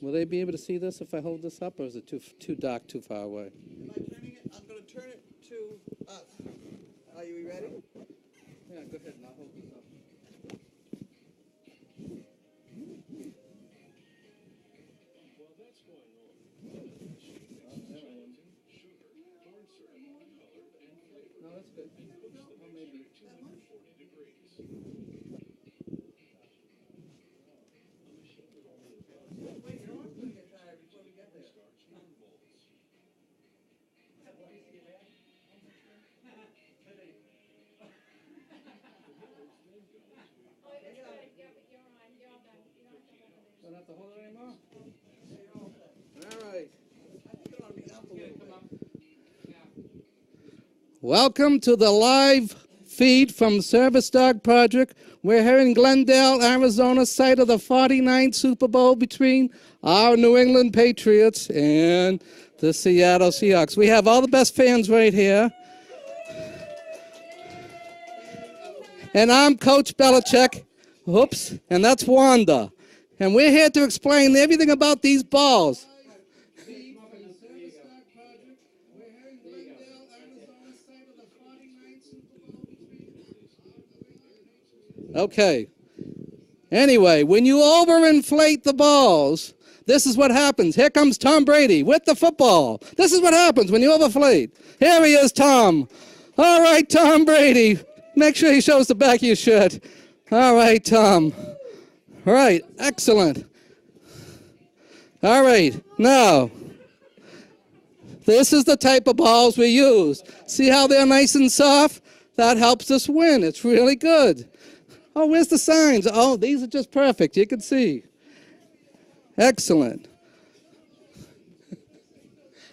Will they be able to see this if I hold this up, or is it too dark, too far away? Am I turning it? I'm going to turn it to us. Are you ready? Yeah, go ahead, and I'll hold this up. No, that's good. Well, maybe. Wait, your arm's going to get tired before we get there. Don't have to hold it anymore? All right. I think it ought to be up a little bit. Welcome to the live feed from Service Dog Project. We're here in Glendale, Arizona, site of the 49th Super Bowl between our New England Patriots and the Seattle Seahawks. We have all the best fans right here. And I'm Coach Belichick. Oops. And that's Wanda. And we're here to explain everything about these balls. Okay. Anyway, when you overinflate the balls, this is what happens. Here comes Tom Brady with the football. This is what happens when you overinflate. Here he is, Tom. All right, Tom Brady. Make sure he shows the back of your shirt. All right, Tom. All right, excellent. All right, now, this is the type of balls we use. See how they're nice and soft? That helps us win. It's really good. Oh, where's the signs? Oh, these are just perfect. You can see. Excellent.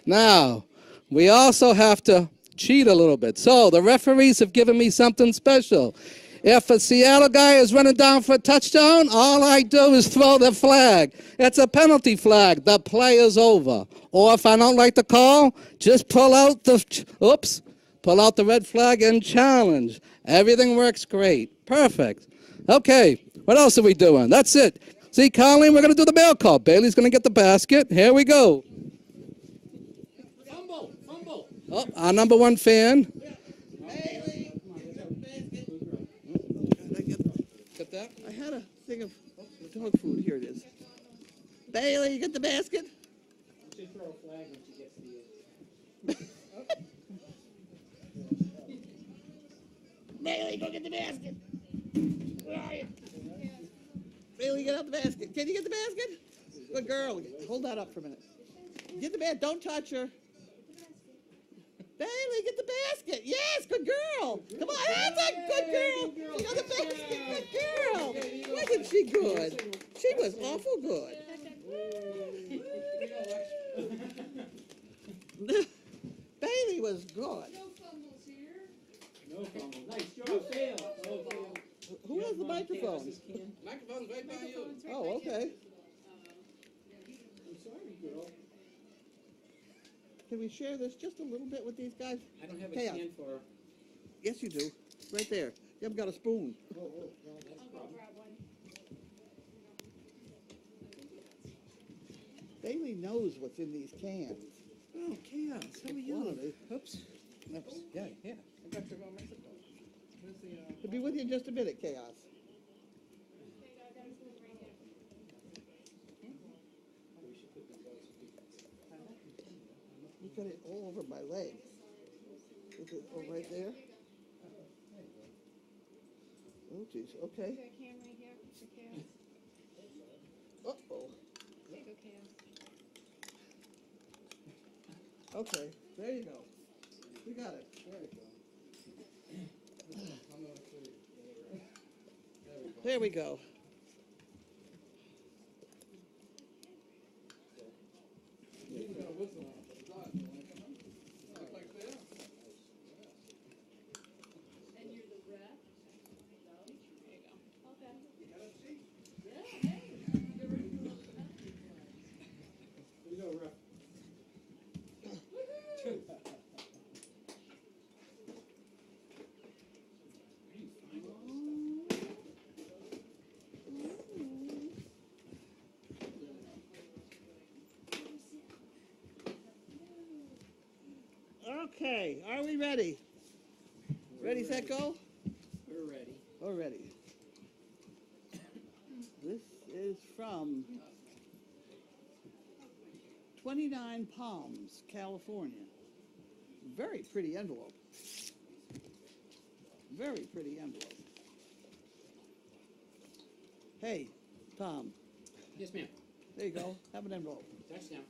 Now, we also have to cheat a little bit. So the referees have given me something special. If a Seattle guy is running down for a touchdown, all I do is throw the flag. It's a penalty flag. The play is over. Or if I don't like the call, just pull out the red flag and challenge. Everything works great. Perfect. Okay, what else are we doing? That's it. See, Colleen, we're going to do the mail call. Bailey's going to get the basket. Here we go. Fumble. Oh, our number one fan. Bailey. Get that? I had a thing of dog food. Here it is. Bailey, you get the basket? She'll throw a flag when she gets to you. Bailey, go get the basket. Where are you? Bailey, get out the basket. Can you get the basket? Good girl. Hold that up for a minute. Get the basket. Don't touch her. Bailey, get the basket. Yes, good girl. Come on, that's a good girl. She got the basket. Good girl. Wasn't she good? She was awful good. Bailey was good. No fumble. Nice job, Fail. Who has the microphone? Microphone's right by you. Oh, okay. I'm sorry, girl. Can we share this just a little bit with these guys? I don't have a Chaos. can for... Yes, you do. Right there. You haven't got a spoon. Well, that's a problem. Bailey knows what's in these cans. Oh, Chaos. How are you? Quality. Oops. Yeah. I got your microphone. Where's the, He'll be with you in just a minute, Chaos. You got it all over my leg. Is it all right there? Oh, geez. Okay. Uh-oh. Okay. There you go. We got it. There you go. There we go. And you're the ref? There you go. Okay. Yeah, hey. You're ready to look at that? There you go, ref. Okay, are we ready? Ready, set, go? We're ready. We're ready. This is from 29 Palms, California. Very pretty envelope. Very pretty envelope. Hey, Tom, Yes, ma'am. there you go. Have an envelope. Touchdown.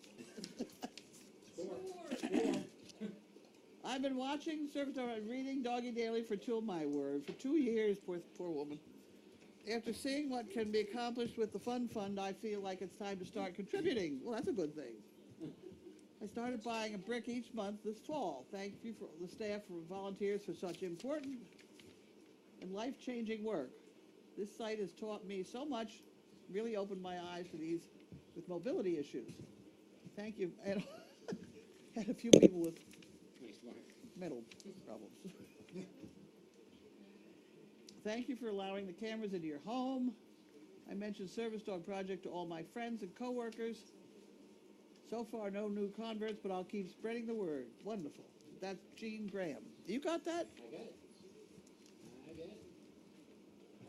Score. I've been watching, reading Doggy Daily for 2 years, poor woman. After seeing what can be accomplished with the Fun Fund, I feel like it's time to start contributing. Well, that's a good thing. I started buying a brick each month this fall. Thank you for the staff for volunteers for such important and life-changing work. This site has taught me so much, really opened my eyes to these with mobility issues. Thank you. And had a few people with Nice mark. mental problems. Thank you for allowing the cameras into your home. I mentioned Service Dog Project to all my friends and coworkers. So far, no new converts, but I'll keep spreading the word. Wonderful. That's Jean Graham. You got that? I got it. I got it.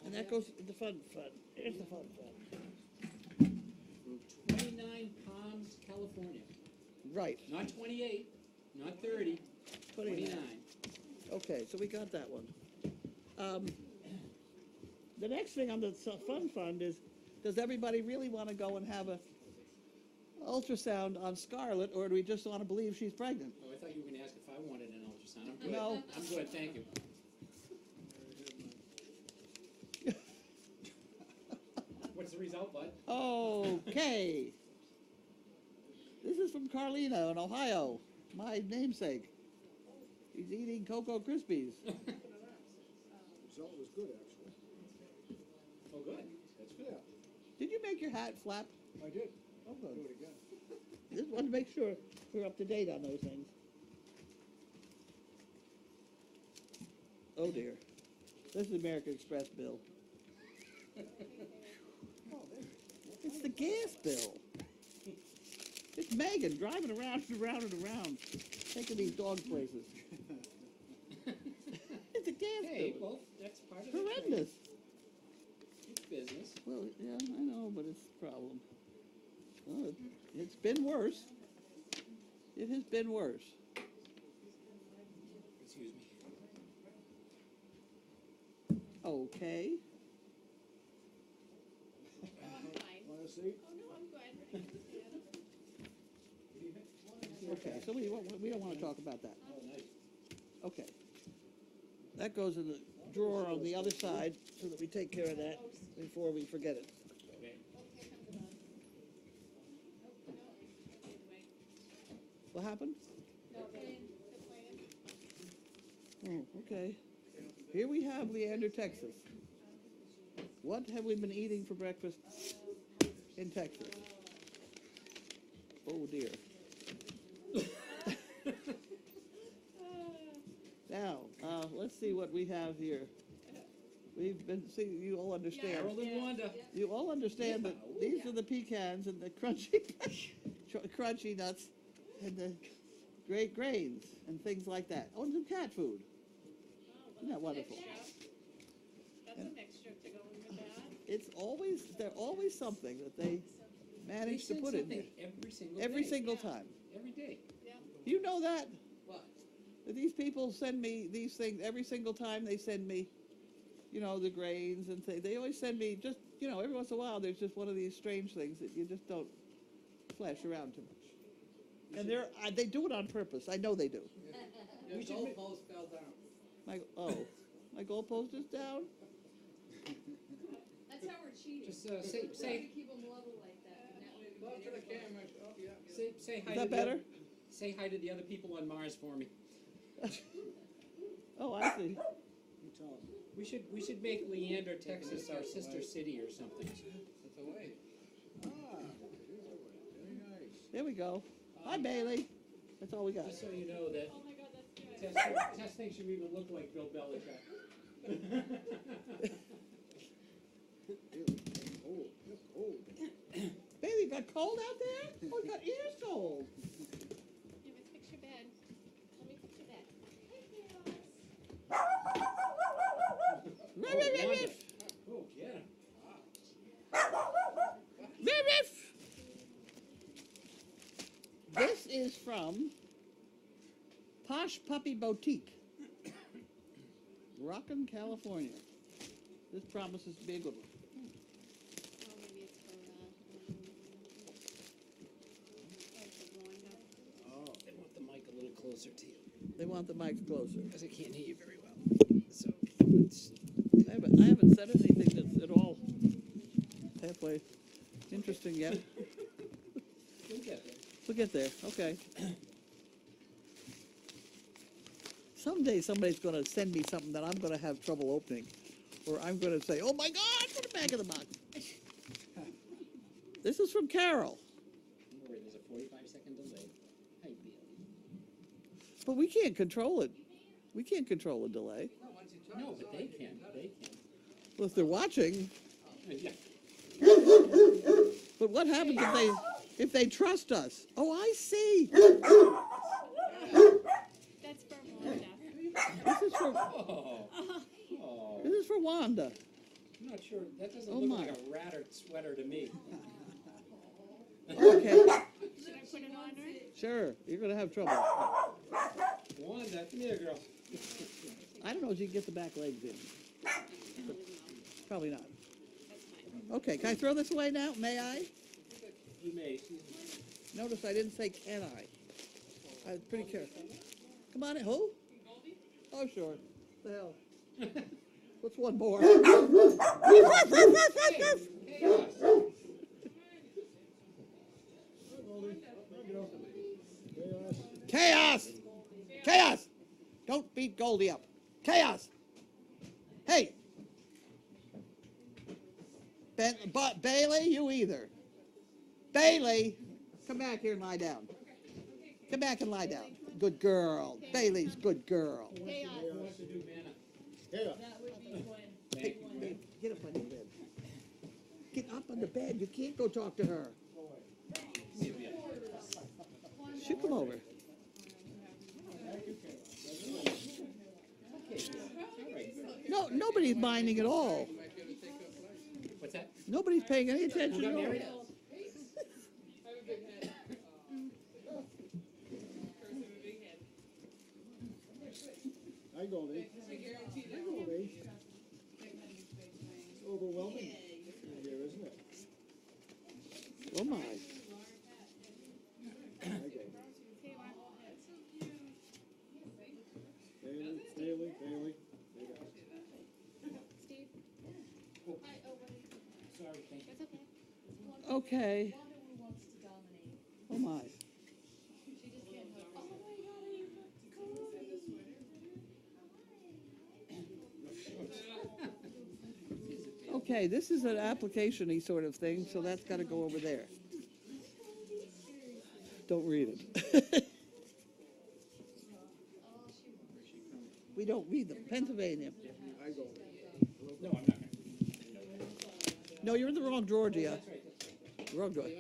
And that goes in the Fun Fund. Here's the Fun Fund. From 29 Palms, California. Right. Not 28, not 30, 29. Okay, so we got that one. The next thing on the Fun Fund is, does everybody really want to go and have a ultrasound on Scarlett, or do we just want to believe she's pregnant? Oh, I thought you were going to ask if I wanted an ultrasound. I'm good. No. I'm good, thank you. What's the result, bud? Okay. This is from Carlina in Ohio, my namesake. He's eating Cocoa Krispies. Result was good, actually. Oh, good. That's good. Yeah, Did you make your hat flap? I did. Oh, Do good. it again. Just want to make sure we're up to date on those things. Oh dear. This is American Express bill. It's the gas bill. It's Megan driving around and around and around, taking these dog places. It's a gas Hey, bill. well, that's part of it. Horrendous. It's business. Well, yeah, I know, but it's a problem. Well, it's been worse. It has been worse. Excuse me. Okay. I'm fine. Want a seat? Oh, no, I'm good. Okay, so we don't want to talk about that. Oh, nice. Okay. That goes in the drawer on the other side so that we take care of that before we forget it. Okay. What happened? No, the plan. Oh, okay. Here we have Leander, Texas. What have we been eating for breakfast in Texas? Oh dear. Now, let's see what we have here. We've been, see, you all understand. Harold and Wanda. You all understand that these are the pecans and the crunchy nuts and the great grains and things like that. Oh, and some cat food. Isn't that wonderful? That's an extra to go in with that. It's always, they're always something that they manage to They put send in there. something Every day. single time. Every day. Yeah. You know that? What? That these people send me these things every single time they send me, you know, the grains and things. They always send me just, you know, every once in a while there's just one of these strange things that you just don't flash around too much. And they do it on purpose. I know they do. We should make- fell down. My goalpost is down? That's how we're cheating. Just We're trying to say keep them level like that, and that way we Close get to the everybody. camera. Oh, yeah. say hi Is to that the better? Say hi to the other people on Mars for me. Oh, I see. You tell him. We should make Leander, Texas, our sister city or something. It's away. Ah, very nice. There we go. Hi, Bailey. That's all we got. Just so you know that Oh my God, that's good. Tess thinks you even look like Bill Belichick. Oh, you're cold. Bailey, got cold out there? Oh, you got ears cold. Give me fix your bed. Let me fix your Riff, riff, riff, riff. Oh, get him. Riff, riff. This is from Posh Puppy Boutique, Rockin', California. This promises to be a good one. Oh, maybe it's for, Oh, They want the mic a little closer to you, They want the mics closer. because I can't hear you very well. So, it's, I haven't said anything that's at all halfway interesting yet. we'll get there. We'll get there, okay. Someday somebody's gonna send me something that I'm gonna have trouble opening. Or I'm gonna say, oh my God, put it back in the box. This is from Carol, Don't worry, there's a 45-second delay. Hi, Bill. but we can't control it. We can't control a delay. No, but they can. They can. Well, if they're watching, Yeah. but what happens if they trust us? Oh, I see. that's for Wanda. This is for Oh. Oh. this is for Wanda. I'm not sure. That doesn't Oh, look my. like a ratter sweater to me. Okay, Should I put it on her? sure. You're gonna have trouble. Wanda, come here, girl. I don't know if you can get the back legs in. Probably not. That's fine. Okay, can I throw this away now? May I? You may. Notice I didn't say can I. I was pretty careful. Come on in. Who? Oh, sure. The hell. What's one more? Chaos. Chaos! Chaos! Don't beat Goldie up. Chaos! Hey! Bailey, you either. Bailey, come back here and lie down. Come back and lie down. Good girl. Bailey's good girl. Chaos. Who wants to do mana? Chaos. That would be Gwen. Hey, babe, get up on the bed. Get up on the bed. You can't go talk to her. She'll come over. No, nobody's minding at all. What's that? Nobody's paying any attention Who got at all. married? Hi, Goldie. Hi, Goldie. It's overwhelming here, isn't it? Oh my. Hi, Goldie. Bailey, Bailey, Bailey. Steve? Oh. Hi, oh, what is Sorry, thank you. It's okay. Okay. Wanda wants to dominate. Oh my. She just can't help it. Oh my God, are you Okay, this is an application-y sort of thing, so that's got to go over there. Don't read it. We don't read them. Pennsylvania. Hi, Goldie. No, I'm not gonna. No, you're in the wrong Georgia. Wrong Georgia.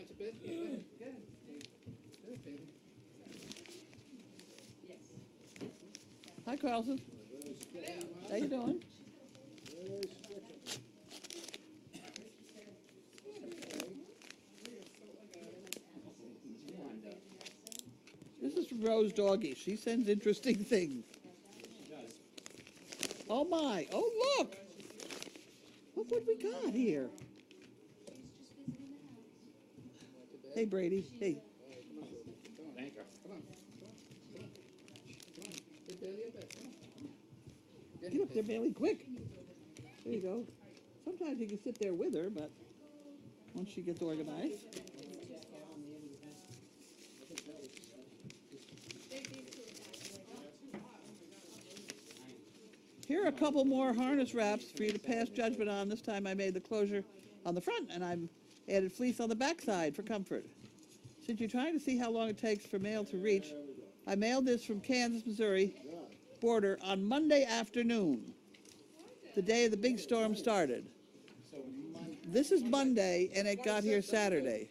Hi, Carlson. How you doing? This is from Rose Doggy. She sends interesting things. She does. Oh my! Oh look! Look what we got here. Hey Brady. Hey. Thank you. Get up there, Bailey, quick. There you go. Sometimes you can sit there with her, but once she gets organized. Here are a couple more harness wraps for you to pass judgment on. This time I made the closure on the front, and I've added fleece on the back side for comfort. Since you're trying to see how long it takes for mail to reach, I mailed this from Kansas, Missouri border on Monday afternoon, the day the big storm started. So, Monday. This is Monday, and it got here Saturday.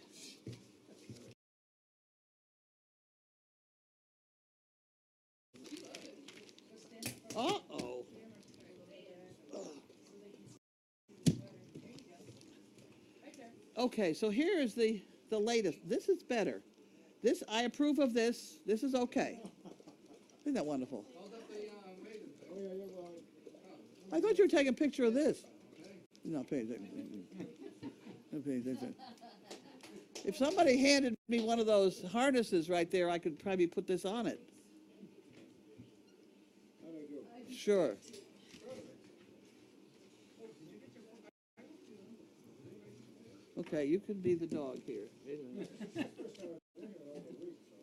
Uh-oh. Okay, so here is the latest. This is better. This, I approve of this. This is okay. Isn't that wonderful? Oh, yeah, yeah, well, I thought you were taking a picture of this. You're not paying attention. Not paying attention. If somebody handed me one of those harnesses right there, I could probably put this on it. how do I do? Sure. Okay, you can be the dog here. Wait a minute.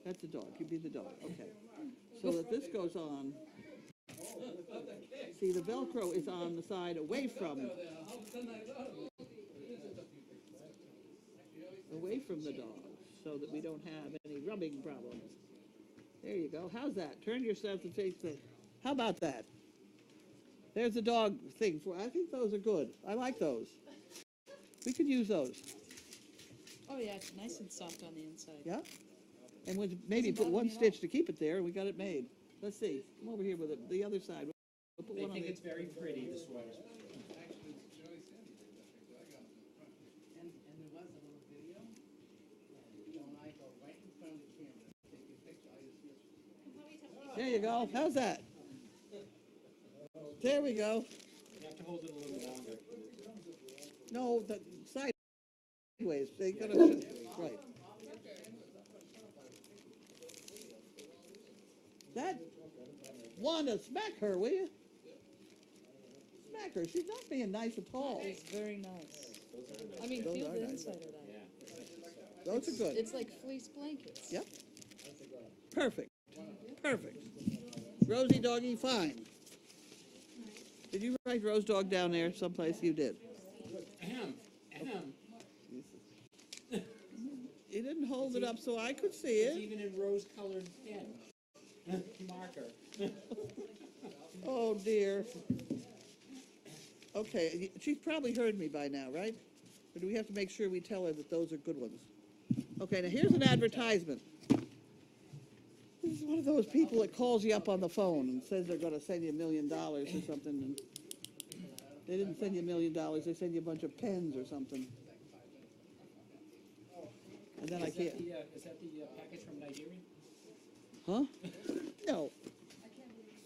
That's the dog. You be the dog. Okay. So that this goes on. See, the Velcro is on the side away from the dog, so that we don't have any rubbing problems. There you go. How's that? Turn yourself to face the. How about that? There's the dog thing for. I think those are good. I like those. We could use those. Oh, yeah, it's nice and soft on the inside. Yeah? And we'll maybe put one stitch to keep it there, and we got it made. Let's see. Come over here with it. The other side. We'll put They one on think the. it's very pretty, the sweater. And there was a little video. Joe and I go right in front of the camera, take a picture. I just There you go. How's that? There we go. You have to hold it a little longer. No, the sideways. They gotta right. That Wanda, smack her, will you? Smack her. She's not being nice at all. It's very nice. I mean, Those feel are the nice. inside of that. Those are good. It's like fleece blankets. Yep. Perfect. Perfect. Rosie doggy, fine. Did you write Rose Dog down there someplace? You did. Ahem, ahem. You didn't hold it up so I could see It's it. even in rose-colored pen. Marker. Oh, dear. Okay, she's probably heard me by now, right? Or do we have to make sure we tell her that those are good ones? Okay, now here's an advertisement. This is one of those people that calls you up on the phone and says they're gonna send you $1 million or something. And they didn't send you $1 million, they send you a bunch of pens or something. And then I Is can't, that the package from Nigeria? huh? No.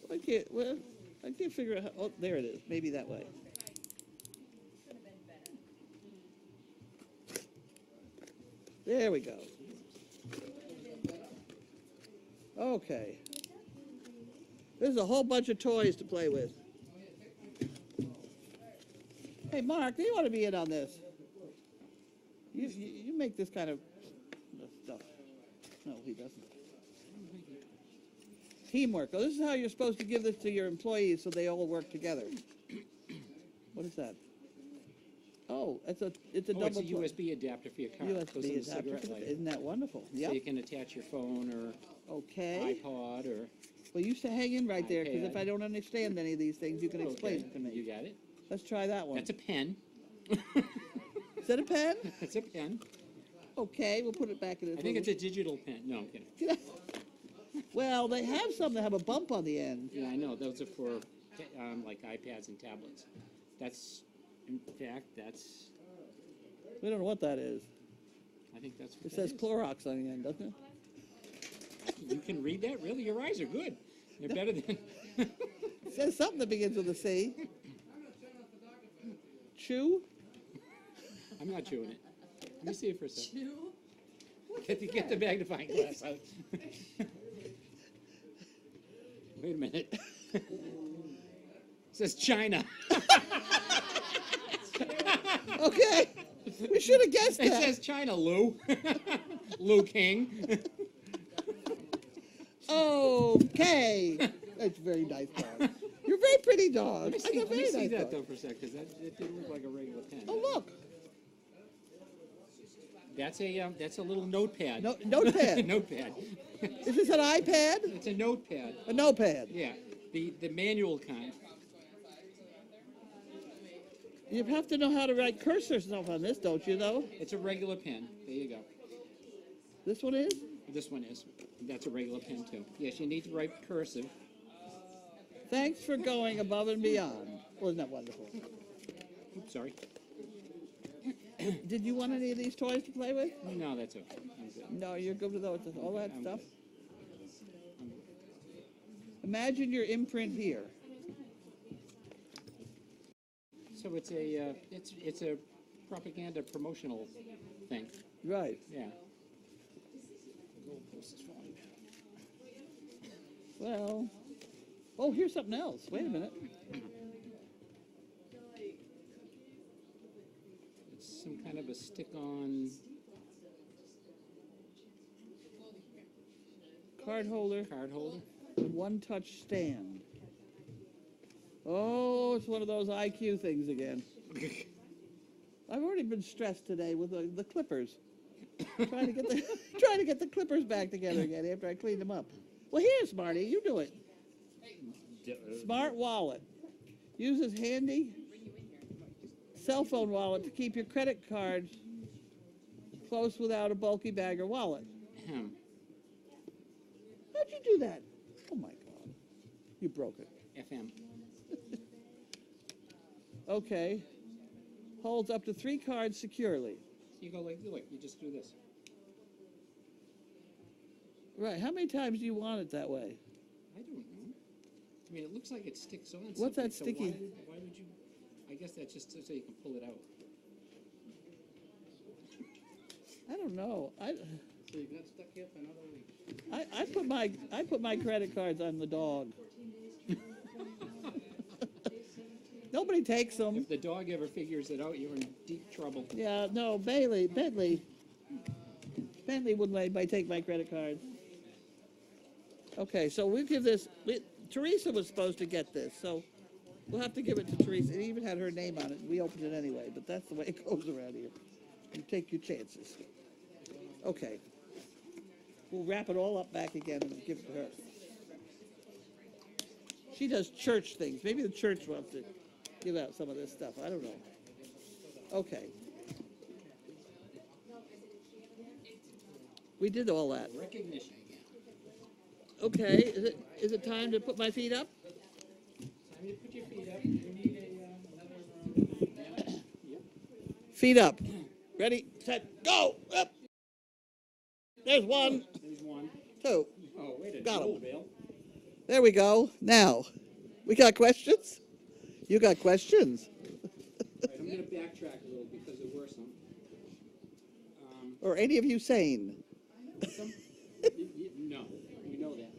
I can't figure out how, oh, there it is, maybe that way. There we go. Okay. There's a whole bunch of toys to play with. Hey, Mark, do you want to be in on this? You make this kind of stuff. No, he doesn't. Teamwork. Oh, this is how you're supposed to give this to your employees so they all work together. What is that? Oh, it's a Oh, it's double a plug. USB adapter for your car. Goes in USB the adapter. cigarette lighter. Isn't that wonderful? So Yep. you can attach your phone or Okay. iPod or. Well, you should hang in right there, because if iPad. I don't understand any of these things, you can explain it to You me. got it. Let's try that one. That's a pen. Is that a pen? It's a pen. Okay, we'll put it back in its I think it's a little- digital pen. No, I'm kidding. Well, they have some that have a bump on the end. Yeah, I know. Those are for like iPads and tablets. That's, in fact, that's. We don't know what that is. I think that's. What It that says is. Clorox on the end, doesn't it? You can read that? Really? Your eyes are good. They're better than. It says something that begins with a C. Chew? I'm not chewing it. Let me see it for a second. Get the magnifying glass out. Wait a minute. It says China. Okay. We should have guessed It that. says China, Lou. Lou King. Okay. That's a very nice dog. You're a very pretty dog. Let That's me a very see nice that dog. though for a sec, because it didn't look like a regular pen. Oh, look. That's a little notepad. Notepad. Notepad. Is this an iPad? It's a notepad. A notepad. Yeah, the manual kind. You have to know how to write cursor stuff on this, don't you, though? It's a regular pen. There you go. This one is? This one is. That's a regular pen too. Yes, you need to write cursive. Thanks for going above and beyond. Wasn't that wonderful? Oops, sorry. Did you want any of these toys to play with? No, that's okay. I'm good. No, you're good with those, all that I'm stuff? good. Imagine your imprint here. So it's a propaganda promotional thing. Right. Yeah. Well, oh, here's something else. Wait a minute. It's some kind of a stick-on Card holder, card holder. and one-touch stand. Oh, it's one of those IQ things again. I've already been stressed today with the clippers. trying to get the clippers back together again after I cleaned them up. Well, here, Smarty, you do it. Smart wallet. Uses handy cell phone wallet to keep your credit card close without a bulky bag or wallet. Ahem. How'd you do that? Oh my God. You broke it. FM. Okay. Holds up to 3 cards securely. You go like, look, you just do this. Right. How many times do you want it that way? I don't know. I mean, it looks like it sticks on. What's that something, so sticky? why would you? I guess that's just so you can pull it out. I don't know. So you got stuck here for another week. I put my credit cards on the dog. Nobody takes them. If the dog ever figures it out, you're in deep trouble. Yeah, no, Bentley wouldn't let anybody take my credit card. Okay, so we give this, Teresa was supposed to get this, so we'll have to give it to Teresa. It even had her name on it. We opened it anyway, but that's the way it goes around here. You take your chances. Okay. We'll wrap it all up back again and give it to her. She does church things. Maybe the church wants to give out some of this stuff. I don't know. Okay. We did all that. Recognition. Okay, is it time to put my feet up? Time to put your feet up. You need a Yep. Feet up. Ready, set, go! Up. There's one, There's one. 2. Oh, wait a Got 'em. minute, Bill. There we go. Now, we got questions? You got questions? All right, I'm going to backtrack a little because there were some. Or any of you sane? No, we know that.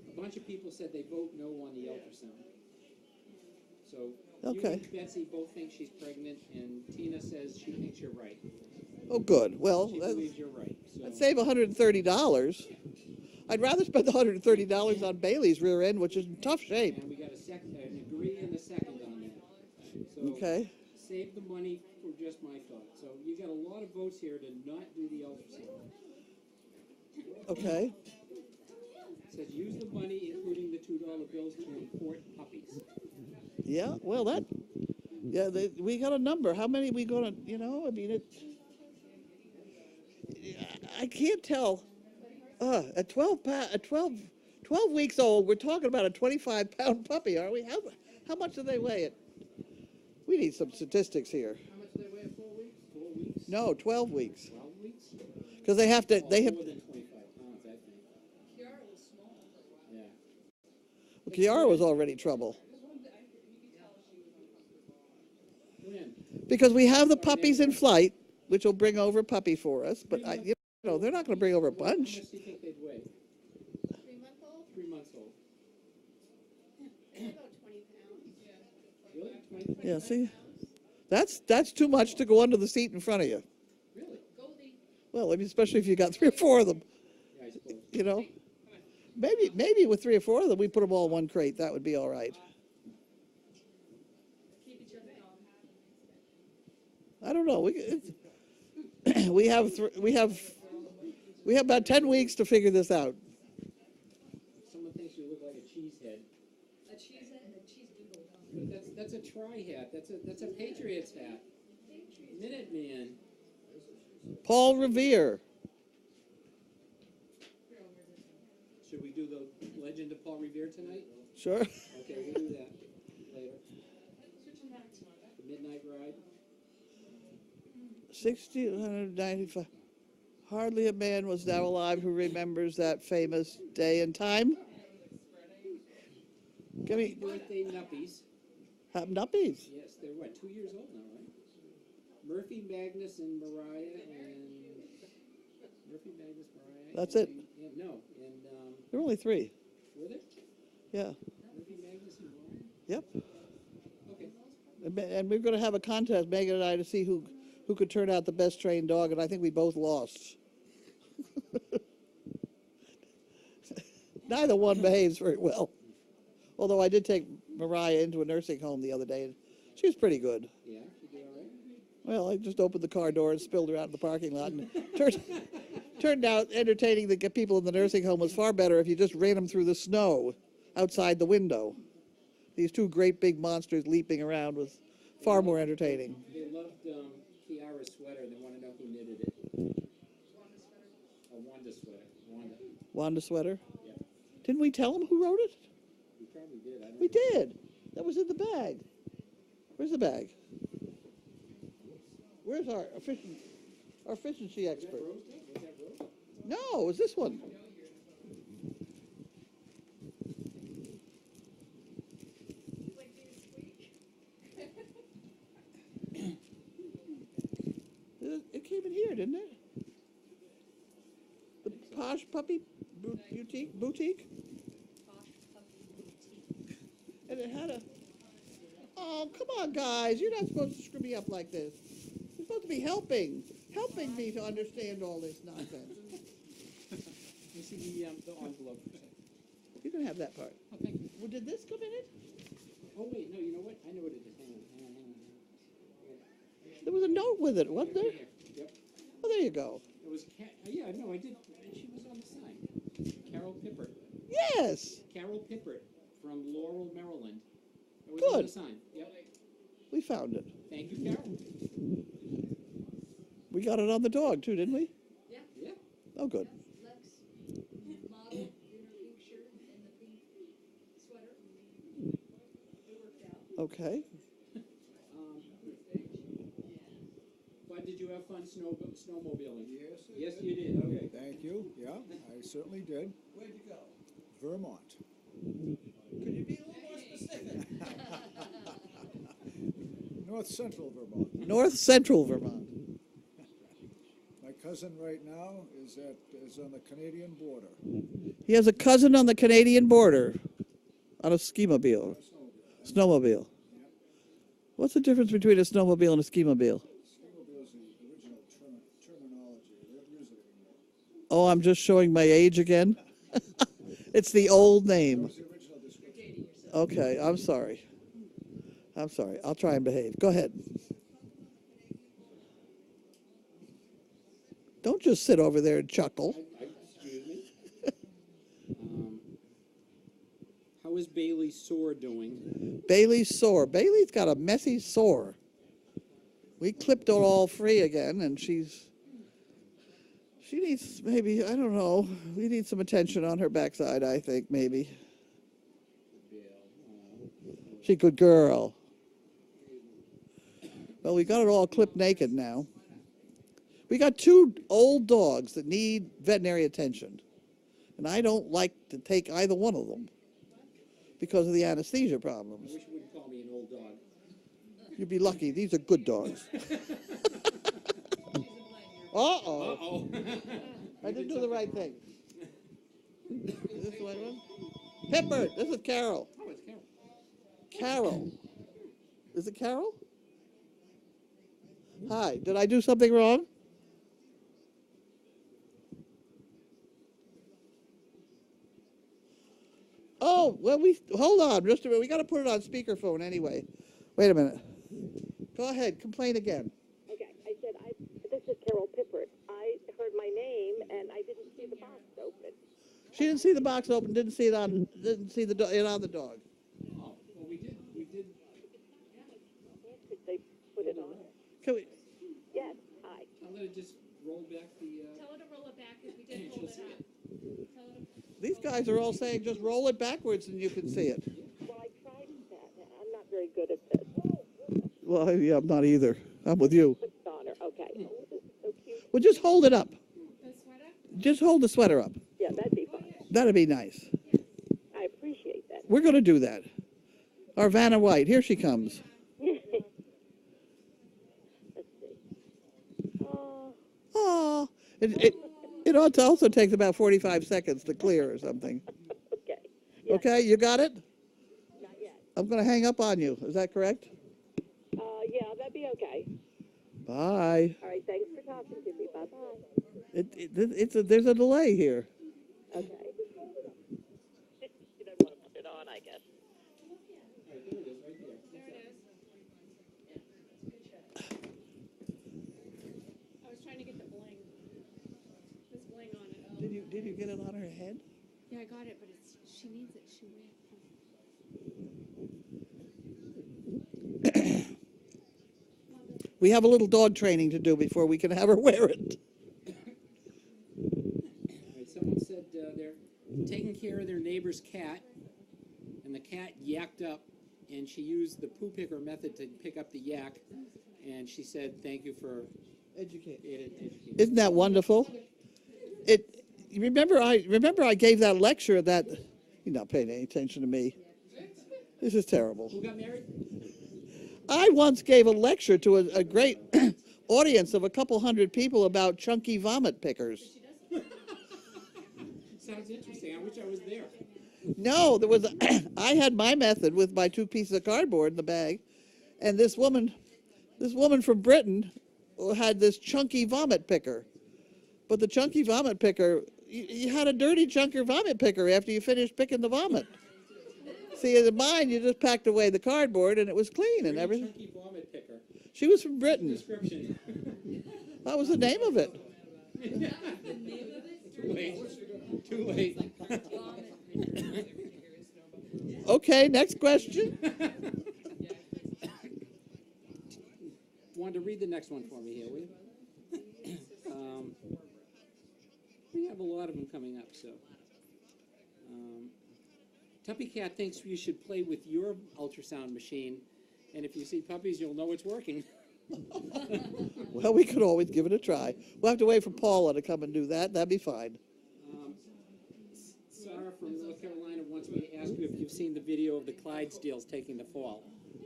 A bunch of people said they vote no on the ultrasound. So you Okay. and Betsy both think she's pregnant, and Tina says she thinks you're right. Oh, good. Well, She believes you're right. So I'd save $130. I'd rather spend the $130 on Bailey's rear end, which is in tough shape. and we got an agree and a second on that. So Okay. save the money for just my thought. So you got a lot of votes here to not do the ultrasound. Okay. It says use the money, including the $2 bills, to import puppies. Yeah, well, we got a number. How many we gonna, I mean, I can't tell. At 12 weeks old, we're talking about a 25-pound puppy, aren't we? How much do they weigh it? We need some statistics here. How much do they weigh? 4 weeks? 4 weeks? No, 12 weeks. 12 weeks? Because they have to, Oh, they have, more than 25 pounds, I think. Kiara was small. Yeah. Kiara was already trouble. Lynn, Because we have the puppies in flight, which will bring over a puppy for us, but they're not going to bring over a how bunch. much do you think they'd weigh? 3-month-old? 3 months old. About 20 pounds. Really? 20? Yeah, see? That's too much to go under the seat in front of you. Really? Goldie. Well, I mean, especially if you got 3 or 4 of them, Yeah, I suppose. you know? Maybe with 3 or 4 of them, we put them all in one crate. That would be all right. Keep each other calm. I don't know. We have about 10 weeks to figure this out. Someone thinks you look like a cheese head. A cheese head and a cheese doodle. But that's a tri-hat. That's a Patriots hat. Minuteman. Paul Revere. Should we do the legend of Paul Revere tonight? Sure. Okay, we'll do that later. The Midnight Ride. 1695. Hardly a man was now alive who remembers that famous day and time. Give Happy me birthday, Nuppies. Nuppies. Yes, they're what, 2 years old now, right? Murphy, Magnus, and Mariah, and Murphy, Magnus, Mariah. That's it. And, no, and There were only 3. were there? Yeah. Murphy, Magnus, and Mariah. Yep. Okay. And we're going to have a contest, Megan and I, to see who could turn out the best trained dog, and I think we both lost. Neither one behaves very well. Although I did take Mariah into a nursing home the other day, and she was pretty good. Yeah, you did all right? Well, I just opened the car door and spilled her out in the parking lot, and turned out entertaining the people in the nursing home was far better if you just ran them through the snow outside the window. These 2 great big monsters leaping around was far more entertaining. They loved Kiara's sweater. They want to know who knitted it. A Wanda sweater. Wanda. Wanda sweater. Yeah. Didn't we tell them who wrote it? We probably did. I don't We know. did. That was in the bag. Where's the bag? Where's our efficiency Was that expert? Rose? Was that Rose? No, it was this one. Like this week. It came in here, didn't it? The Posh Puppy Boutique? Posh puppy boutique. And it had a... Oh, come on, guys. You're not supposed to screw me up like this. You're supposed to be helping me to understand all this nonsense. Let me see the envelope for a second. You can have that part. Oh, thank you. Well, did this come in it? Oh, wait, no, you know what? I know what it is. Hang on. There was a note with it, wasn't there? Here. Yep. Oh, there you go. It was, yeah, no, I did. She was on the sign. Carol Pippert. Yes, Carol Pippert from Laurel, Maryland. It was on Good. the sign. Yep. we found it. Thank you, Carol. We got it on the dog, too, didn't we? Yeah, Yeah. Oh, good. Lex model in her pink shirt and the pink sweater. It worked out. Okay. Bud, did you have fun snowmobiling? Yes. Yes, you did. Okay. Thank you. Yeah, I certainly did. Where'd you go? Vermont. Could you be a little more specific? North Central Vermont. North Central Vermont. My cousin right now is on the Canadian border. He has a cousin on the Canadian border on a ski-mobile. Snowmobile. What's the difference between a snowmobile and a ski-mobile? Snowmobile is the original terminology. They don't use it anymore. Oh, I'm just showing my age again. It's the old name. It's the original description. Okay, I'm sorry. I'll try and behave. Go ahead. Don't just sit over there and chuckle. Excuse me. How is Bailey Sore doing? Bailey's sore. Bailey's got a messy sore. We clipped it all free again, and she needs maybe, I don't know, we need some attention on her backside, I think, maybe. She a good girl. Well, we got it all clipped naked now. We got 2 old dogs that need veterinary attention. And I don't like to take either one of them because of the anesthesia I problems. wish you wouldn't call me an old dog. You'd be lucky. These are good dogs. Uh-oh. Uh-oh. I didn't do the right thing. Is this the right one? Pepper, this is Carol. Oh, it's Carol. Carol. Is it Carol? Hi, did I do something wrong? Oh, well, hold on, just a minute. We got to put it on speakerphone anyway. Wait a minute. Go ahead, complain again. Okay, I said, this is Carol Pippert. I heard my name and I didn't see the box open. She didn't see the box open, didn't see it on it on the dog. Oh, well, we did. Could they put it on? Can we? Yes, hi. I'll let it just roll back the, Tell her to roll it back, because we did and hold she'll it see up. it. Tell her to. These guys are all saying just roll it backwards and you can see it. Well, I tried that. I'm not very good at this. Well, yeah, I'm not either. I'm with you. Put it on her. Okay. just hold it up. The sweater? Just hold the sweater up. Yeah, that'd be fine. That'd be nice. I appreciate that. We're going to do that. Our Vanna White, here she comes. Let's see. Oh, it ought to also takes about 45 seconds to clear or something. Okay. Yeah, Okay, you got it? not yet. I'm going to hang up on you. Is that correct? Yeah, that'd be okay. Bye. All right, thanks for talking to me. Bye-bye. There's a delay here. Okay. You don't want to put it on, I guess. I was trying to get the bling. This bling on it. Did you get it on her head? Yeah, I got it, but she needs it. She will. We have a little dog training to do before we can have her wear it. All right, someone said they're taking care of their neighbor's cat, and the cat yacked up, and she used the poo picker method to pick up the yak, and she said, "Thank you for educating." Isn't that wonderful? Remember I gave that lecture that you're not paying any attention to me. This is terrible. Who got married? I once gave a lecture to a great audience of a couple hundred people about chunky vomit pickers. Sounds interesting. I wish I was there. No, there was. I had my method with my 2 pieces of cardboard in the bag, and this woman from Britain had this chunky vomit picker. But the chunky vomit picker, you had a dirty chunky vomit picker after you finished picking the vomit. See, in mine, you just packed away the cardboard and it was clean and everything. Chunky vomit picker. She was from Britain. Description. That was the name of it. Too late. Too late. Okay, next question. Wanted to read the next one for me here, will you? We have a lot of them coming up, so. Tuppy Cat thinks you should play with your ultrasound machine, and if you see puppies, you'll know it's working. Well, we could always give it a try. We'll have to wait for Paula to come and do that. That'd be fine. Sarah from North Carolina wants me to ask you if you've seen the video of the Clydesdales taking the fall.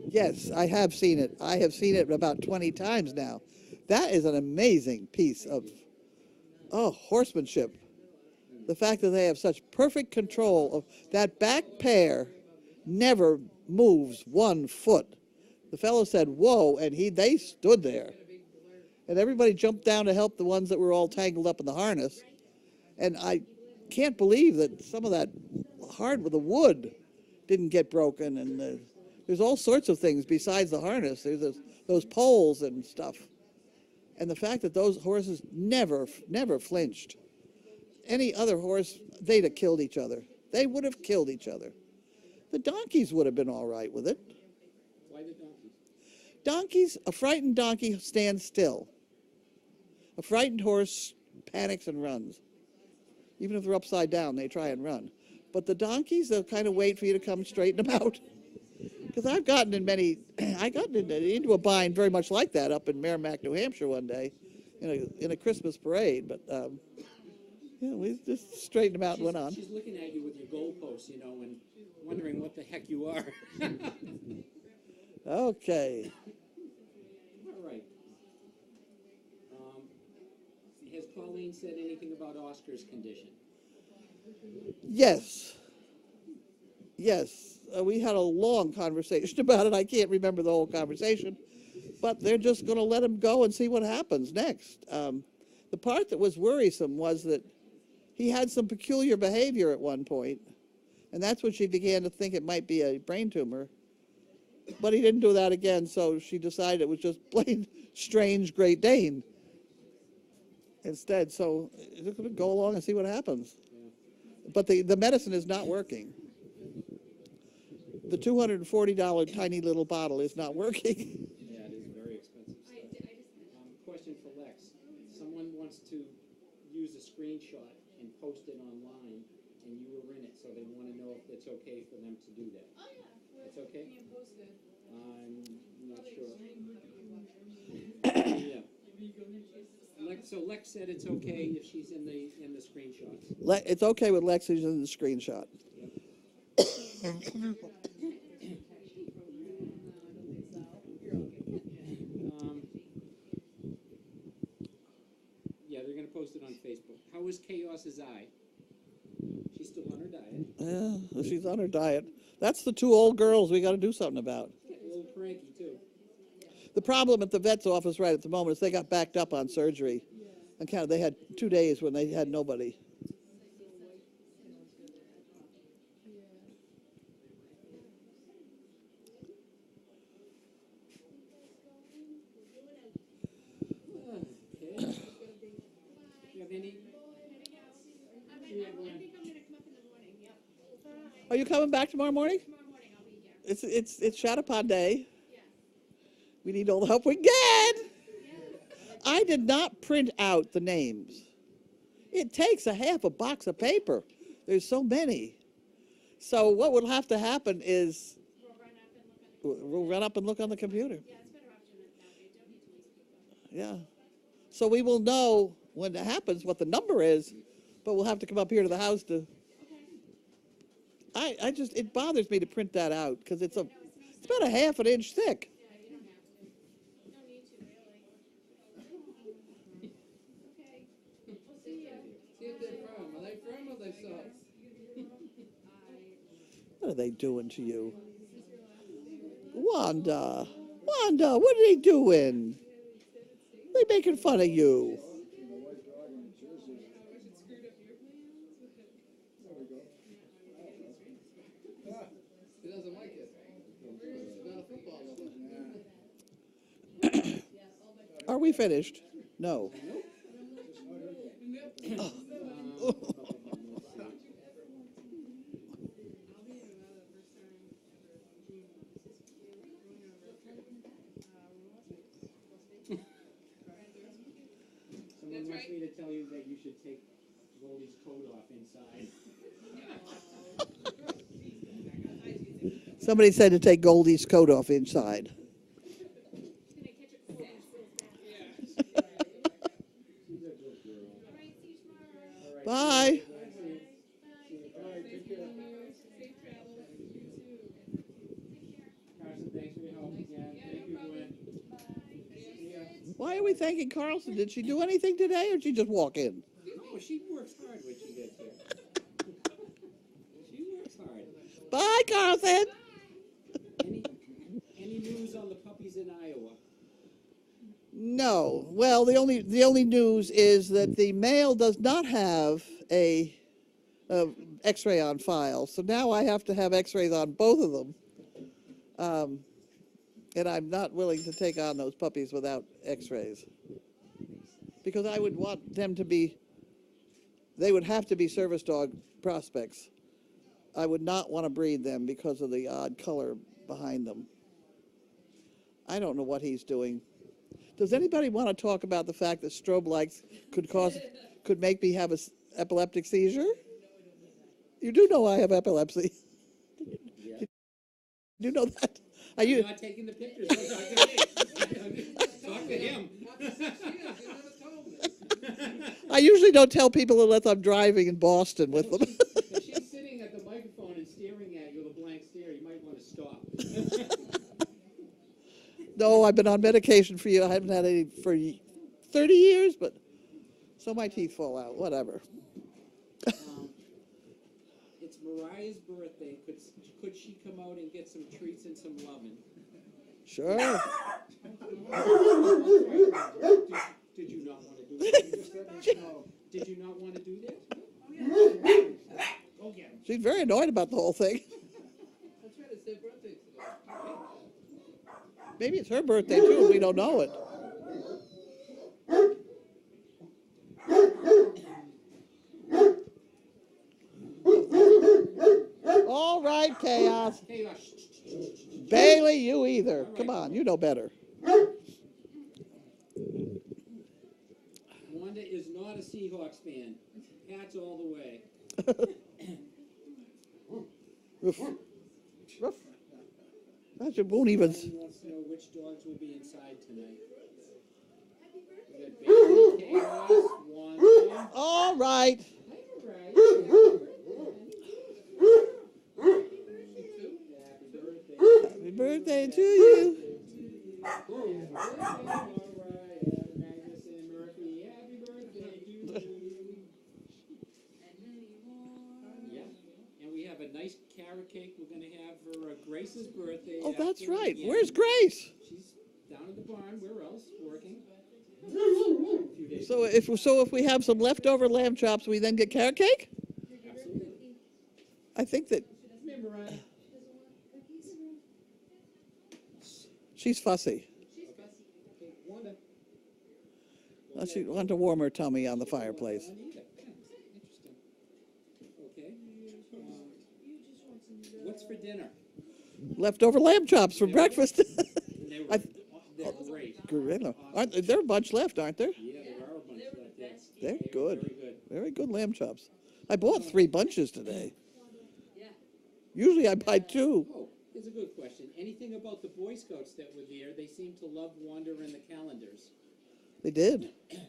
Yes, I have seen it. I have seen it about 20 times now. That is an amazing piece of, horsemanship. The fact that they have such perfect control of that back pair never moves 1 foot. The fellow said, "Whoa," and they stood there. And everybody jumped down to help the ones that were all tangled up in the harness. And I can't believe that some of that the wood didn't get broken. And there's all sorts of things besides the harness. There's those poles and stuff. And the fact that those horses never flinched. Any other horse, they'd have killed each other. They would have killed each other. The donkeys would have been all right with it. Why the donkeys? Donkeys, a frightened donkey stands still. A frightened horse panics and runs. Even if they're upside down, they try and run. But the donkeys, they'll kind of wait for you to come straighten them out. Because I've gotten into a bind very much like that up in Merrimack, New Hampshire one day in a Christmas parade. But we just straightened them out and went on. She's looking at you with your goalposts, and wondering what the heck you are. Okay. All right. Has Pauline said anything about Oscar's condition? Yes. Yes. We had a long conversation about it. I can't remember the whole conversation. But they're just going to let him go and see what happens next. The part that was worrisome was that he had some peculiar behavior at one point, and that's when she began to think it might be a brain tumor. But he didn't do that again, so she decided it was just plain strange Great Dane instead. So it's going to go along and see what happens. Yeah. But the medicine is not working. The $240 tiny little bottle is not working. Yeah, it is very expensive stuff. Question for Lex. Someone wants to use a screenshot and post it online, and you were in it, so they want to know if it's okay for them to do that. Oh, yeah. It's okay? Being posted. I'm not sure. Yeah. So Lex said it's okay if she's in the screenshots. It's okay with Lexi's in the screenshot. Yeah, they're gonna post it on Facebook. How is Chaos's eye? She's still on her diet. Yeah, she's on her diet. That's the two old girls we got to do something about. A little cranky too. The problem at the vet's office right at the moment is they got backed up on surgery. And they had 2 days when they had nobody. Okay. You have any? Are you coming back tomorrow morning? Tomorrow morning I'll be here. It's Shatapon Day. We need all the help we get. I did not print out the names. It takes a half a box of paper. There's so many. So what will have to happen is we'll run up and look on the computer. Yeah, it's better option than that. You don't need to waste people. Yeah. So we will know when it happens what the number is, but we'll have to come up here to the house to. It bothers me to print that out because it's about a half an inch thick. Yeah, you don't have to. You don't need to, really. Okay. We'll see you. See if they're firm. Are they firm or they soft? What are they doing to you? Wanda, what are they doing? They making fun of you. He doesn't like it. It's not a football lover. Are we finished? No. Someone wants me to tell you that you should take Goldie's coat off inside. Somebody said to take Goldie's coat off inside. Bye. Carson, thanks for your help again. Thank you, Gwen. Why are we thanking Carlson? Did she do anything today or did she just walk in? Oh, she works hard when she gets here. She works hard. Bye, Carlson. Any news on the puppies in Iowa? No. Well, the only news is that the male does not have a X-ray on file, so now I have to have X-rays on both of them, and I'm not willing to take on those puppies without X-rays because I would want them to be. They would have to be service dog prospects. I would not want to breed them because of the odd color behind them. I don't know what he's doing. Does anybody want to talk about the fact that strobe lights could make me have an epileptic seizure? You do know I have epilepsy. Yeah. You know that? Are You're you? not taking the pictures. Don't talk to me. Talk to him. After 6 years, you never told me. I usually don't tell people unless I'm driving in Boston with them. If she's sitting at the microphone and staring at you with a blank stare, you might want to stop. No, I've been on medication for you. I haven't had any for 30 years, but so my teeth fall out. Whatever. It's Mariah's birthday. Could she come out and get some treats and some loving? Sure. Did you not want to do that? Did you not want to do that? Oh yeah. She's very annoyed about the whole thing. That's right, it's their birthday today. Maybe it's her birthday too, and we don't know it. All right, Chaos. Chaos. Bailey, you either. Come on, you know better. Wanda is not a Seahawks fan. Pats all the way. Ruff. Ruff. That won't even. Someone wants to know which dogs will be inside tonight. Bailey, Chaos, Wanda. All right. Happy birthday to you. Yeah, and we have a nice carrot cake we're gonna have for Grace's birthday. Oh, that's after- right. yeah, Where's Grace? She's down in the barn. Where else? Working. A few days. So if we have some leftover lamb chops, we then get carrot cake? Absolutely. I think that Come here, Mariah. she's fussy. Okay, Wanda. She wanted to warm her tummy on the fireplace. Interesting. Okay. What's for dinner? Leftover lamb chops for breakfast. They were, I- they're great. Gorilla. Aren't there a bunch left, aren't there? Yeah, there are a bunch left. Yes. They're Very good. good. Very good lamb chops. I bought 3 bunches today. Usually I buy 2. Oh, here's a good question. Anything about the Boy Scouts that were there? They seem to love Wanda and the calendars. They did. Yeah.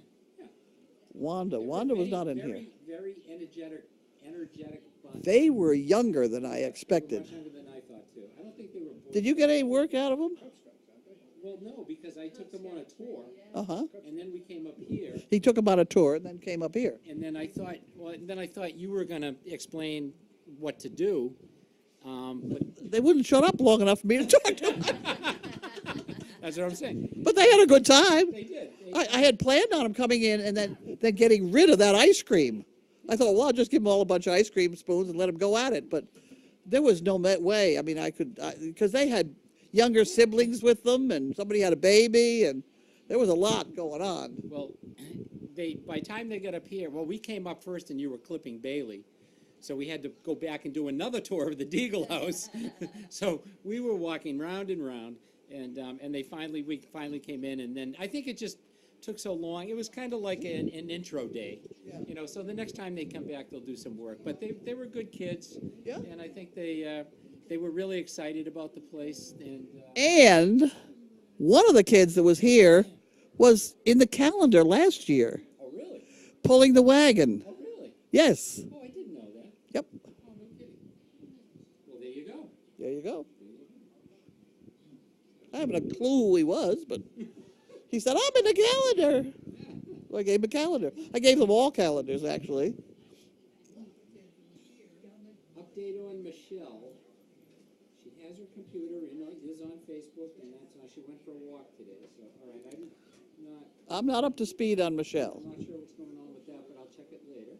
Wanda. They were Wanda was very, not in here. very, very energetic bunch. They were younger than I They were expected. much younger than I thought too. I don't think they were. Boy Did you get any work out of them? Well, no, because I took them on a tour, Uh-huh. and then we came up here, He took them on a tour and then came up here. and then I thought, you were gonna explain what to do, but They wouldn't shut up long enough for me to talk to them. that's what I'm saying. But they had a good time. They did. I had planned on them coming in and then getting rid of that ice cream. I thought, well, I'll just give them all a bunch of ice cream spoons and let them go at it. But there was no way. I mean, because they had younger siblings with them, and somebody had a baby, and there was a lot going on. Well, by the time they got up here, we came up first and you were clipping Bailey. So we had to go back and do another tour of the Deagle house. So we were walking round and round, and we finally came in, and then I think it just took so long. It was kind of like an intro day, so the next time they come back, they'll do some work. But they were good kids, Yeah. and I think they were really excited about the place. And one of the kids that was here was in the calendar last year, Oh, really? pulling the wagon. Oh, really? Yes. Oh, I didn't know that. Yep. Oh, no kidding. Well, there you go. There you go. I haven't a clue who he was, but he said, I'm in the calendar. So I gave him a calendar. I gave them all calendars, actually. Update on Michelle. She has her computer is on Facebook, and that's why she went for a walk today. So, all right, I'm not up to speed on Michelle. I'm not sure what's going on with that, but I'll check it later.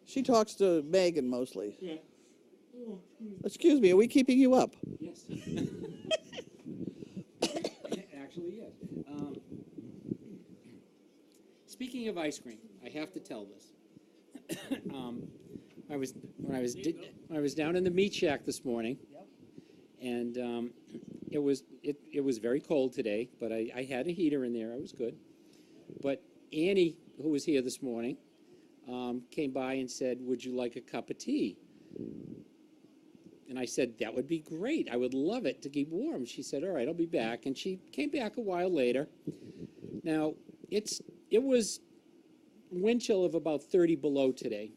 She talks to Megan mostly. Yeah. Excuse me, are we keeping you up? Yes. Actually, yes. Speaking of ice cream, I have to tell this. When I was down in the meat shack this morning, and it was very cold today, but I had a heater in there. I was good. But Annie, who was here this morning, came by and said, "Would you like a cup of tea?" And I said, "That would be great. I would love it to keep warm." She said, "All right, I'll be back." And she came back a while later. Now, it was wind chill of about 30 below today.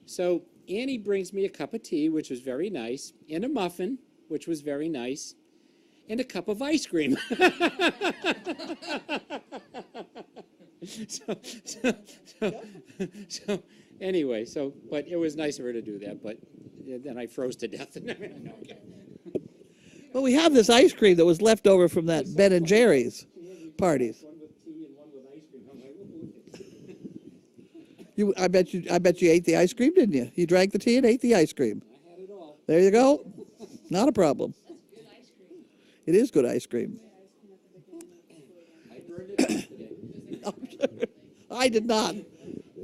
So Annie brings me a cup of tea, which was very nice, and a muffin, which was very nice, and a cup of ice cream. So anyway, but it was nice of her to do that, but then I froze to death. No, okay. Well, we have this ice cream that was left over from that Ben and Jerry's parties. One with tea and one with ice cream. I'm like, I bet you ate the ice cream, didn't you? You drank the tea and ate the ice cream. I had it all. There you go. Not a problem. Good ice cream. It is good ice cream. I burned it up today. I did not.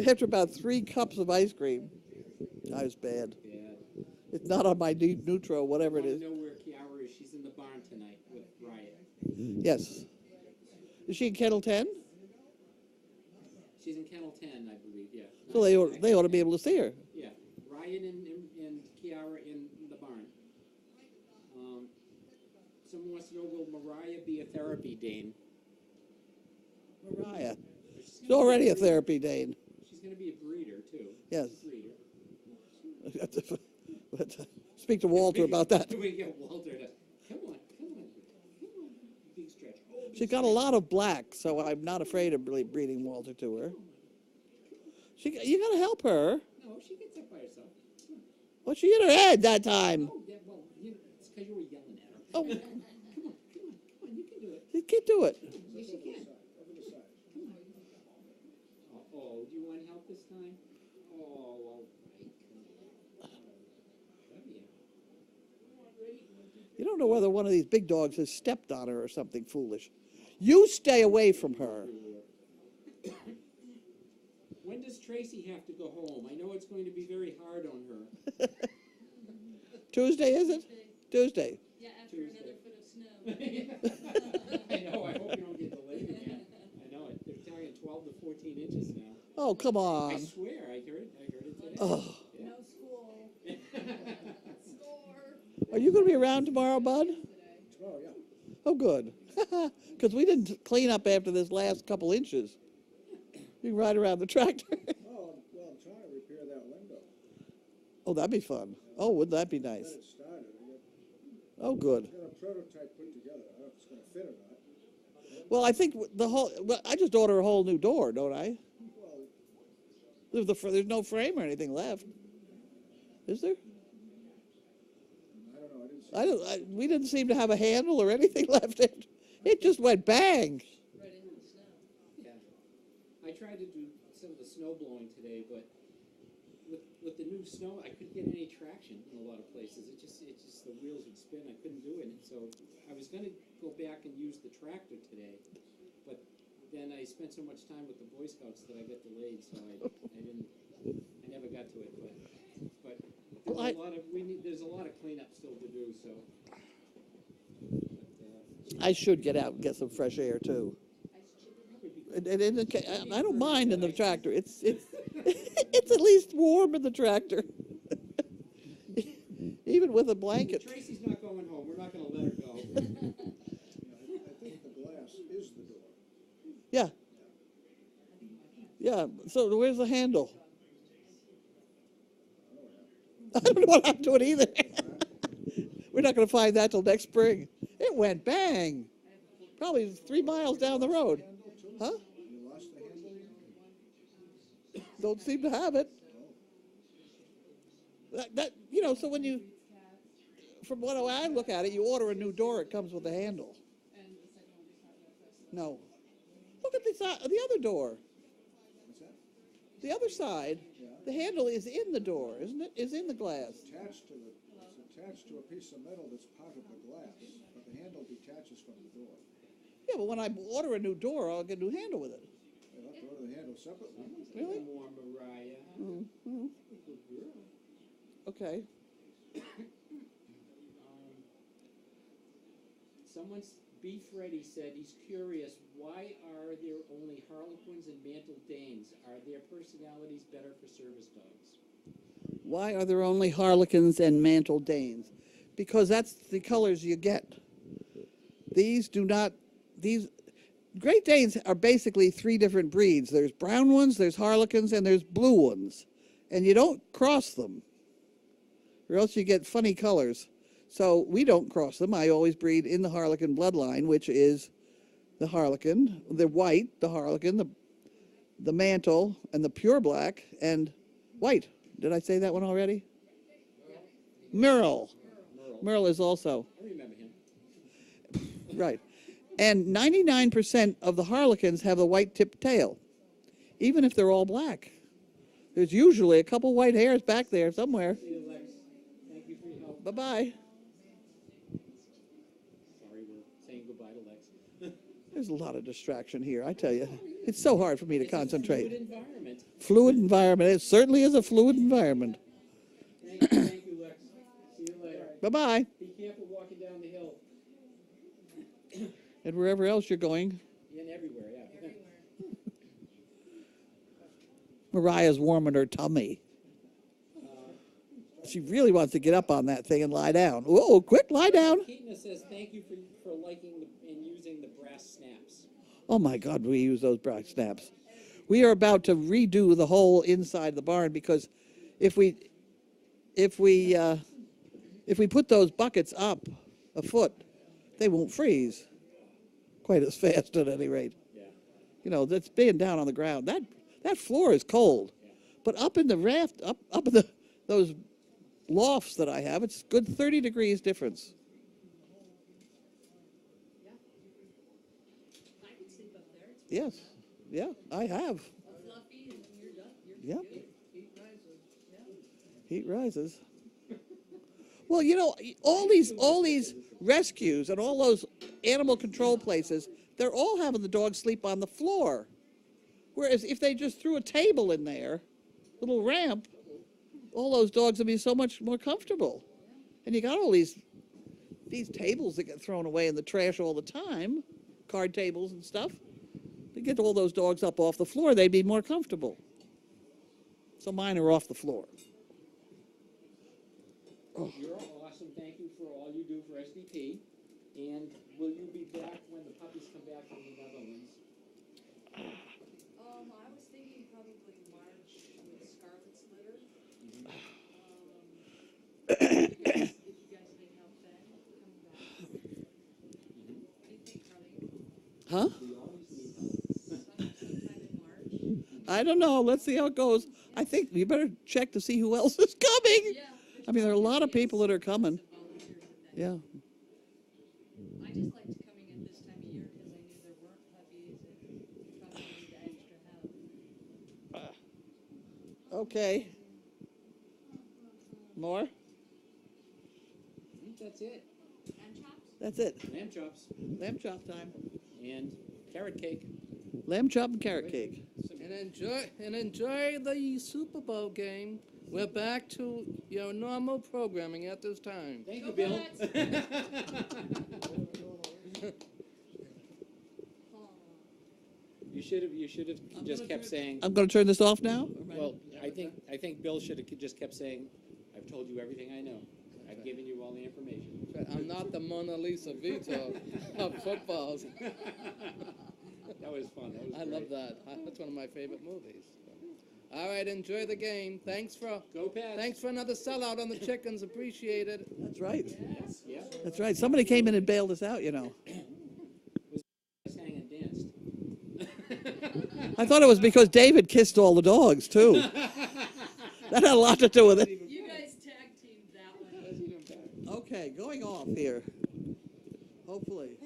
After about 3 cups of ice cream, I was bad. Yeah. It's not on my Nutro, whatever it I is. know where Kiara is. She's in the barn tonight with Riot. Yes. Is she in Kennel 10? She's in Kennel 10, I believe, yeah. So they ought to be able to see her. Yeah, Ryan and Kiara in the barn. Someone wants to know, will Mariah be a therapy dame? Mariah. She's already a therapy Dane. She's going to be a breeder too. Yes. Breeder. But, speak to Walter about that. We get Walter to come on. Big stretch. Oh, big She's got a lot of black, so I'm not afraid of really breeding Walter to her. You got to help her. No, she gets up by herself. Well, she hit her head that time. Oh, yeah, well, it's because you were yelling at her. Oh, Come on, you can do it. you can't do it. Yes, you can. Oh, do you want help this time? Oh, all right. Come here. You don't know whether one of these big dogs has stepped on her or something foolish. You stay away from her. When does Tracy have to go home? I know it's going to be very hard on her. Tuesday, is it? Tuesday. Yeah, after another foot of snow. I know, I hope you don't get delayed again. I know, they're telling 12 to 14 inches now. Oh, come I on. swear, I heard it today. Oh. Yeah. No school. Score. Are you going to be around tomorrow, Bud? Tomorrow, yeah. Oh, good. Because we didn't clean up after this last couple inches. You can ride around the tractor. Oh, well, I'm trying to repair that window. Oh, that'd be fun. Oh, wouldn't that be Got nice? it started. Oh, good. I got a prototype put together. I don't know if it's gonna fit or not. Well, I think I just order a whole new door, don't I? Well, There's no frame or anything left. Is there? I don't know. I didn't see. We didn't seem to have a handle or anything left. It just went bang. Right into the snow. Yeah. I tried to do some of the snow blowing today, but with the new snow, I couldn't get any traction in a lot of places. It just the wheels would spin. I couldn't do it. And so I was going to go back and use the tractor today, but then I spent so much time with the Boy Scouts that I got delayed, so I never got to it. But there's a lot of cleanup still to do. So. I should get out and get some fresh air too. I don't mind in the tractor. It's it's at least warm in the tractor, even with a blanket. Tracy's not going home. We're not going to let her go. I think the glass is the door. Yeah. Yeah. So where's the handle? I don't know what happened to it either. We're not going to find that till next spring. It went bang. Probably 3 miles down the road. Huh? You lost the handle? Don't seem to have it. So when you, from what I look at it, you order a new door, it comes with a handle. No. Look at the other door. What's that? The other side, Yeah. the handle is in the door, isn't it? Is in the glass. It's attached to a piece of metal that's part of the glass, but the handle detaches from the door. Yeah, but when I order a new door, I'll get a new handle with it. You'll have to order the handle separately. Really? More Mariah. Mm-hmm. Good girl. Okay. Someone's Beef Freddy said he's curious, why are there only Harlequins and Mantle Danes? Are their personalities better for service dogs? Why are there only Harlequins and Mantle Danes? Because that's the colors you get. These Great Danes are basically 3 different breeds. There's brown ones, there's Harlequins, and there's blue ones. And you don't cross them, or else you get funny colors. So we don't cross them. I always breed in the Harlequin bloodline, which is the Harlequin, the white, the Harlequin, the Mantle, and the pure black, and white. Did I say that one already? Merle. Merle is also. I remember him. Right. And 99% of the Harlequins have a white tipped tail, even if they're all black. There's usually a couple white hairs back there somewhere. See you, Lex. Thank you for your help. Bye-bye. Sorry, we're saying goodbye to Lex. There's a lot of distraction here, I tell you. It's so hard for me to It's a concentrate. fluid environment. Fluid environment. It certainly is a fluid environment. Thank you, Lex. See you later. Bye-bye. Be careful walking down the hill. And wherever else you're going. And everywhere, yeah. Mariah's warming her tummy. She really wants to get up on that thing and lie down. Whoa, quick, lie down. Keaton says thank you for liking and using the brass snaps. Oh my God, we use those brock snaps. We are about to redo the whole inside of the barn because if we put those buckets up a foot, they won't freeze quite as fast at any rate. Yeah. You know, that's being down on the ground. That floor is cold. But up in the raft, up in those lofts that I have, it's good 30 degrees difference. I can sleep up there. It's Yes. Yeah, I have. all fluffy and you're done. Yeah. Heat rises. Heat rises. Well, you know, all these rescues and all those animal control places, they're all having the dogs sleep on the floor. Whereas if they just threw a table in there, little ramp, all those dogs would be so much more comfortable. And you got all these tables that get thrown away in the trash all the time, card tables and stuff. To get all those dogs up off the floor, they'd be more comfortable. So mine are off the floor. You're awesome. Thank you for all you do for SDP. And will you be back when the puppies come back from the Netherlands? I was thinking probably March with Scarlet's litter. If you guys need help then, come back. What do you think, Carly? Huh? We always need help. Sometime in March? I don't know. Let's see how it goes. I think you better check to see who else is coming. Yeah. I mean, there are a lot of people that are coming. Volunteers and that. Yeah. I just liked coming at this time of year because I knew there weren't puppies and probably need the extra help. Okay. More? I think that's it. And chops? That's it. Lamb chops Lamb chop time. and carrot cake. Lamb chop and carrot cake. And enjoy the Super Bowl game. We're back to your normal programming at this time. Thank Go you, Bill. You should have just kept saying. I'm going to turn this off now? Well, I think Bill should have just kept saying, "I've told you everything I know. I've given you all the information." I'm not the Mona Lisa Vito of footballs. That was fun. That was I great. love that. That's one of my favorite movies. All right, enjoy the game. Thanks for another sellout on the chickens. Appreciate it. That's right. Yeah. That's right. Somebody came in and bailed us out, you know. Sang and danced. I thought it was because David kissed all the dogs, too. That had a lot to do with it. You guys tag teamed that one. Okay, going off here. Hopefully.